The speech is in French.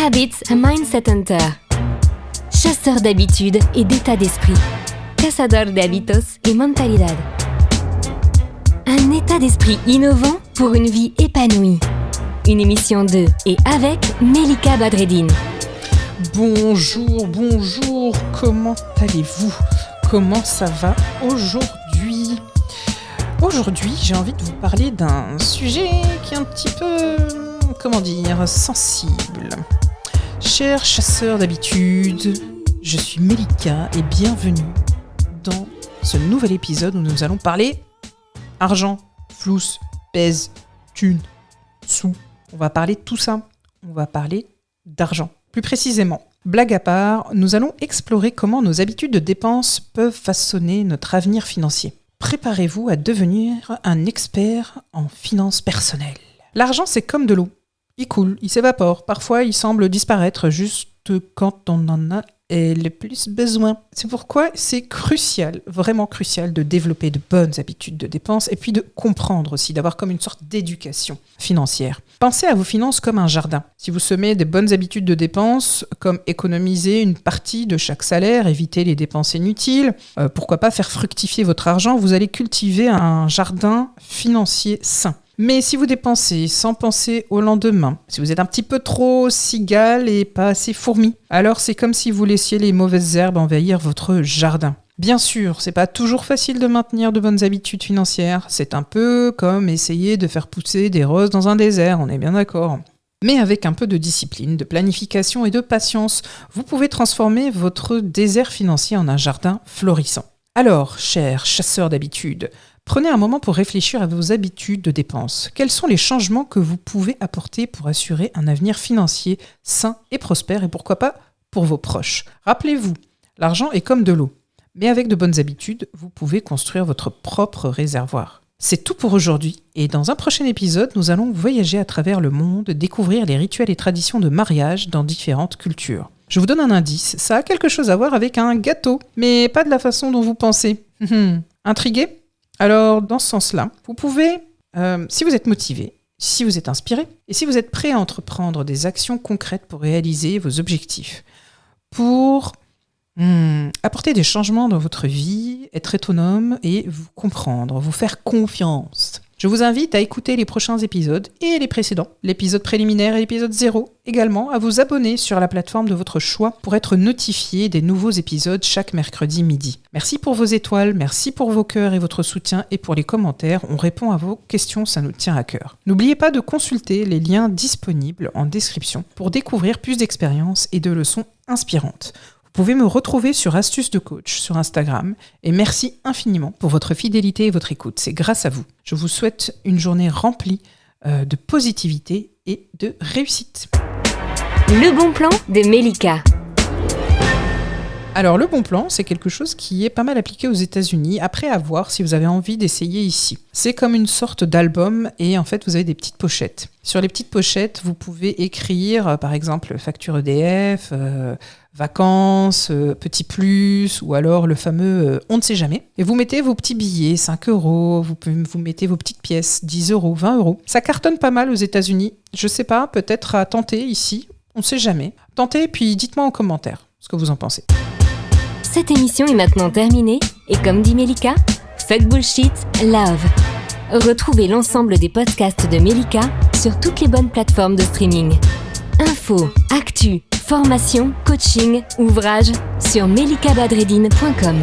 Habits a Mindset Hunter. Chasseur d'habitudes et d'état d'esprit. Cazador de hábitos y mentalidad. Un état d'esprit innovant pour une vie épanouie. Une émission de et avec Melika Badreddine. Bonjour, comment allez-vous ? Comment ça va aujourd'hui ? Aujourd'hui, j'ai envie de vous parler d'un sujet qui est un petit peu, sensible. Chers chasseurs d'habitudes, je suis Melika et bienvenue dans ce nouvel épisode où nous allons parler argent, flouss, pèse, thunes, sous. On va parler de tout ça. On va parler d'argent. Plus précisément, blague à part, nous allons explorer comment nos habitudes de dépenses peuvent façonner notre avenir financier. Préparez-vous à devenir un expert en finances personnelles. L'argent, c'est comme de l'eau. Il coule, il s'évapore. Parfois, il semble disparaître juste quand on en a le plus besoin. C'est pourquoi c'est crucial, vraiment crucial, de développer de bonnes habitudes de dépenses et puis de comprendre aussi, d'avoir comme une sorte d'éducation financière. Pensez à vos finances comme un jardin. Si vous semez des bonnes habitudes de dépenses, comme économiser une partie de chaque salaire, éviter les dépenses inutiles, pourquoi pas faire fructifier votre argent, vous allez cultiver un jardin financier sain. Mais si vous dépensez sans penser au lendemain, si vous êtes un petit peu trop cigale et pas assez fourmi, alors c'est comme si vous laissiez les mauvaises herbes envahir votre jardin. Bien sûr, c'est pas toujours facile de maintenir de bonnes habitudes financières. C'est un peu comme essayer de faire pousser des roses dans un désert, on est bien d'accord. Mais avec un peu de discipline, de planification et de patience, vous pouvez transformer votre désert financier en un jardin florissant. Alors, chers chasseurs d'habitudes, prenez un moment pour réfléchir à vos habitudes de dépenses. Quels sont les changements que vous pouvez apporter pour assurer un avenir financier sain et prospère et pourquoi pas pour vos proches ? Rappelez-vous, l'argent est comme de l'eau, mais avec de bonnes habitudes, vous pouvez construire votre propre réservoir. C'est tout pour aujourd'hui et dans un prochain épisode, nous allons voyager à travers le monde, découvrir les rituels et traditions de mariage dans différentes cultures. Je vous donne un indice, ça a quelque chose à voir avec un gâteau, mais pas de la façon dont vous pensez. Intrigué ? Alors, dans ce sens-là, vous pouvez, si vous êtes motivé, si vous êtes inspiré, et si vous êtes prêt à entreprendre des actions concrètes pour réaliser vos objectifs, pour apporter des changements dans votre vie, être autonome et vous comprendre, vous faire confiance. Je vous invite à écouter les prochains épisodes et les précédents, l'épisode préliminaire et l'épisode 0, également à vous abonner sur la plateforme de votre choix pour être notifié des nouveaux épisodes chaque mercredi midi. Merci pour vos étoiles, merci pour vos cœurs et votre soutien et pour les commentaires, on répond à vos questions, ça nous tient à cœur. N'oubliez pas de consulter les liens disponibles en description pour découvrir plus d'expériences et de leçons inspirantes. Vous pouvez me retrouver sur Astuces de Coach sur Instagram et merci infiniment pour votre fidélité et votre écoute. C'est grâce à vous. Je vous souhaite une journée remplie de positivité et de réussite. Le bon plan de Melika. Alors, le bon plan, c'est quelque chose qui est pas mal appliqué aux États-Unis. Après, à voir si vous avez envie d'essayer ici. C'est comme une sorte d'album et en fait, vous avez des petites pochettes. Sur les petites pochettes, vous pouvez écrire, par exemple, facture EDF, vacances, petit plus, ou alors le fameux on ne sait jamais. Et vous mettez vos petits billets, 5 €, vous mettez vos petites pièces, 10 €, 20 €. Ça cartonne pas mal aux États-Unis. Je sais pas, peut-être à tenter ici, on ne sait jamais. Tentez, puis dites-moi en commentaire ce que vous en pensez. Cette émission est maintenant terminée et comme dit Melika, fuck bullshit, love. Retrouvez l'ensemble des podcasts de Melika sur toutes les bonnes plateformes de streaming. Infos, actu, formation, coaching, ouvrages sur melikabadreddine.com.